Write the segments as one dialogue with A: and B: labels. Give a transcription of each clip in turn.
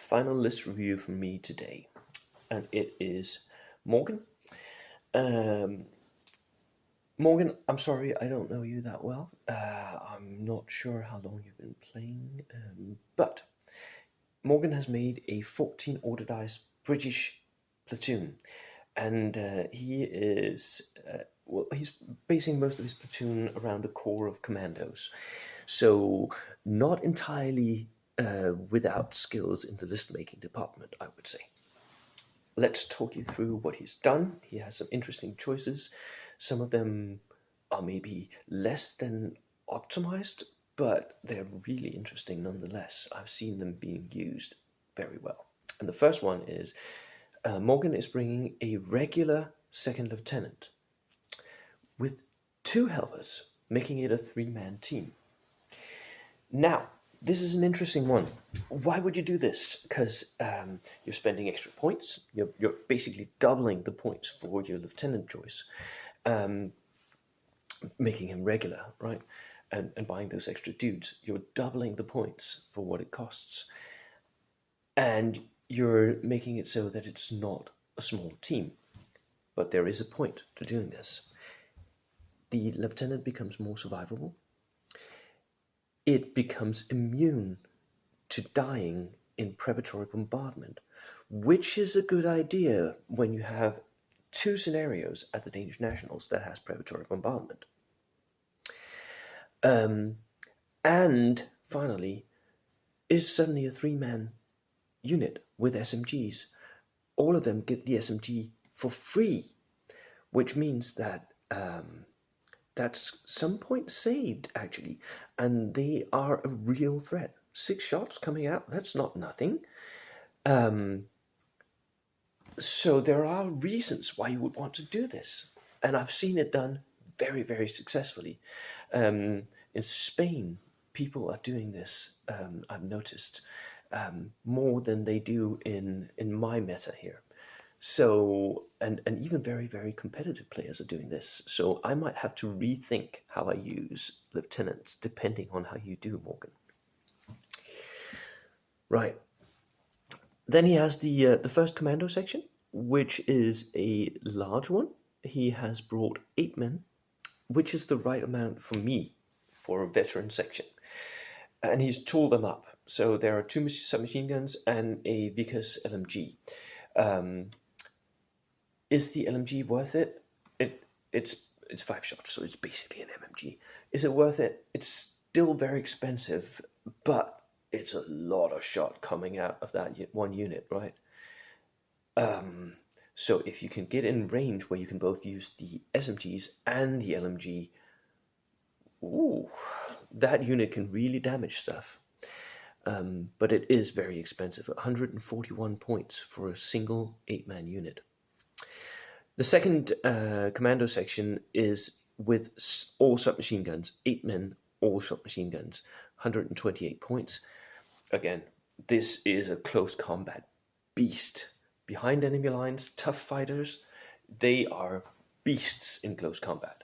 A: final list review from me today, and it is Morgan. Um, Morgan, I'm sorry, I don't know you that well. I'm not sure how long you've been playing, but Morgan has made a 14 order dice British platoon, and he's basing most of his platoon around a core of commandos. So, not entirely without skills in the list making department, I would say. Let's talk you through what he's done. He has some interesting choices. Some of them are maybe less than optimized, but they're really interesting nonetheless. I've seen them being used very well. And the first one is Morgan is bringing a regular second lieutenant with 2 helpers, making it a 3-man team. Now, this is an interesting one. Why would you do this? Because you're spending extra points. You're basically doubling the points for your lieutenant choice, making him regular, right? And buying those extra dudes. You're doubling the points for what it costs. And you're making it so that it's not a small team. But there is a point to doing this. The lieutenant becomes more survivable. It becomes immune to dying in preparatory bombardment, which is a good idea when you have 2 scenarios at the Danish Nationals that has preparatory bombardment. And finally, is suddenly a 3-man unit with SMGs. All of them get the SMG for free, which means that that's some points saved, actually, and they are a real threat. 6 shots coming out, that's not nothing. So there are reasons why you would want to do this, and I've seen it done very, very successfully. In Spain, people are doing this, I've noticed, more than they do in my meta here. So, and even very, very competitive players are doing this. So I might have to rethink how I use lieutenants depending on how you do, Morgan. Right. Then he has the first commando section, which is a large one. He has brought 8 men, which is the right amount for me for a veteran section. And he's tooled them up. So there are 2 submachine guns and a Vickers Lmg. Is the Lmg worth it? It's 5 shots, so it's basically an MMG. Is it worth it? It's still very expensive, but it's a lot of shot coming out of that one unit, right? So if you can get in range where you can both use the SMGs and the LMG, ooh, that unit can really damage stuff. But it is very expensive, 141 points for a single 8-man unit. The second commando section is with all submachine guns, 8 men, all submachine guns, 128 points. Again, this is a close combat beast. Behind enemy lines, tough fighters, they are beasts in close combat.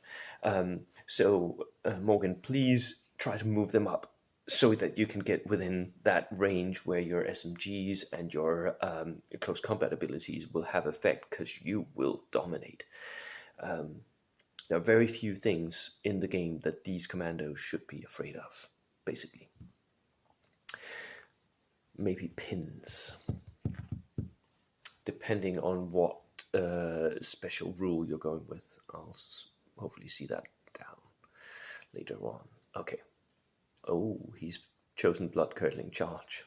A: So Morgan, please try to move them up so that you can get within that range where your SMGs and your close combat abilities will have effect, because you will dominate. There are very few things in the game that these commandos should be afraid of, basically. Maybe pins, depending on what special rule you're going with. I'll hopefully see that down later on. Okay. Oh, he's chosen blood-curdling charge.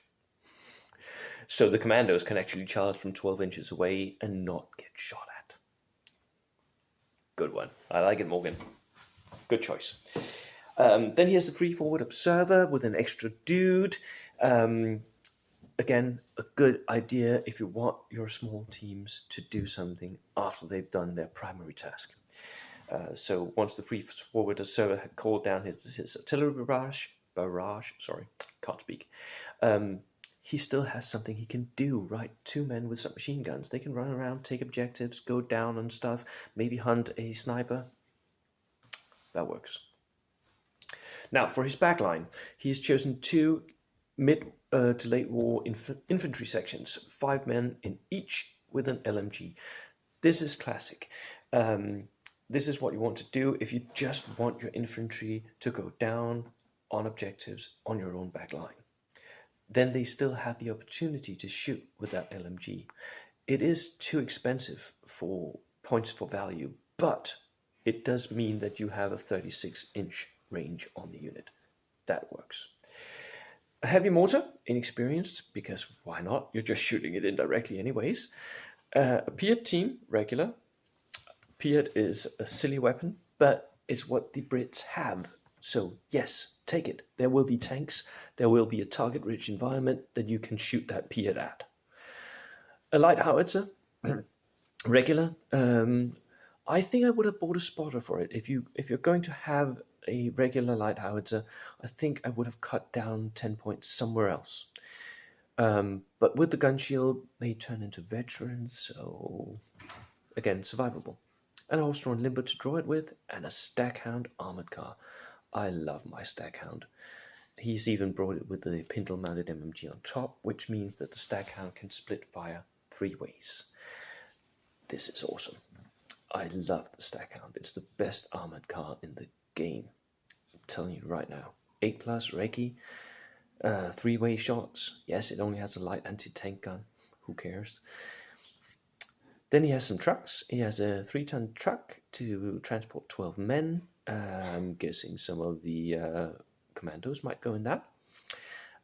A: So the commandos can actually charge from 12 inches away and not get shot at. Good one. I like it, Morgan. Good choice. Then he has the free forward observer with an extra dude. Again, a good idea if you want your small teams to do something after they've done their primary task. So once the free forward observer had called down his artillery barrage, can't speak. He still has something he can do, right? 2 men with submachine guns. They can run around, take objectives, go down on stuff, maybe hunt a sniper. That works. Now, for his backline, he's chosen 2 mid to late war infantry sections, 5 men in each with an LMG. This is classic. This is what you want to do if you just want your infantry to go down on objectives on your own back line. Then they still have the opportunity to shoot with that LMG. It is too expensive for points for value, but it does mean that you have a 36-inch range on the unit. That works. A heavy mortar, inexperienced, because why not? You're just shooting it indirectly anyways. A Piat team, regular. Piat is a silly weapon, but it's what the Brits have. So yes, take it. There will be tanks. There will be a target-rich environment that you can shoot that Piat at. A light howitzer, regular. I think I would have bought a spotter for it. If you're going to have a regular light howitzer, I think I would have cut down 10 points somewhere else. But with the gun shield, they turn into veterans, so again, survivable. And a horse-drawn limber to draw it with, and a Stackhound armored car. I love my Stackhound. He's even brought it with the pintle-mounted MMG on top, which means that the Stackhound can split fire 3 ways. This is awesome. I love the Stackhound. It's the best armored car in the game. I'm telling you right now. 8+ Reiki, 3-way shots. Yes, it only has a light anti-tank gun. Who cares? Then he has some trucks. He has a 3-ton truck to transport 12 men. I'm guessing some of the commandos might go in that.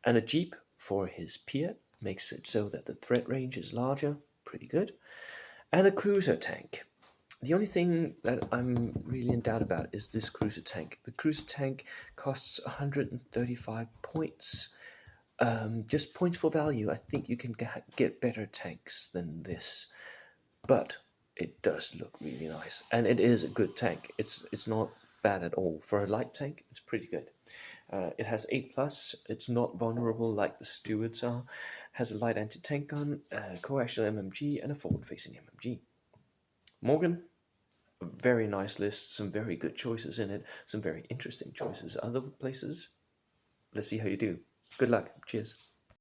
A: And a jeep for his Piat. Makes it so that the threat range is larger. Pretty good. And a cruiser tank. The only thing that I'm really in doubt about is this cruiser tank. The cruiser tank costs 135 points. Just points for value. I think you can get better tanks than this. But it does look really nice. And it is a good tank. It's not bad at all. For a light tank, it's pretty good. It has 8+. It's not vulnerable like the Stewards are. Has a light anti-tank gun, a coaxial MMG, and a forward-facing MMG. Morgan, a very nice list. Some very good choices in it. Some very interesting choices. Other places, let's see how you do. Good luck. Cheers.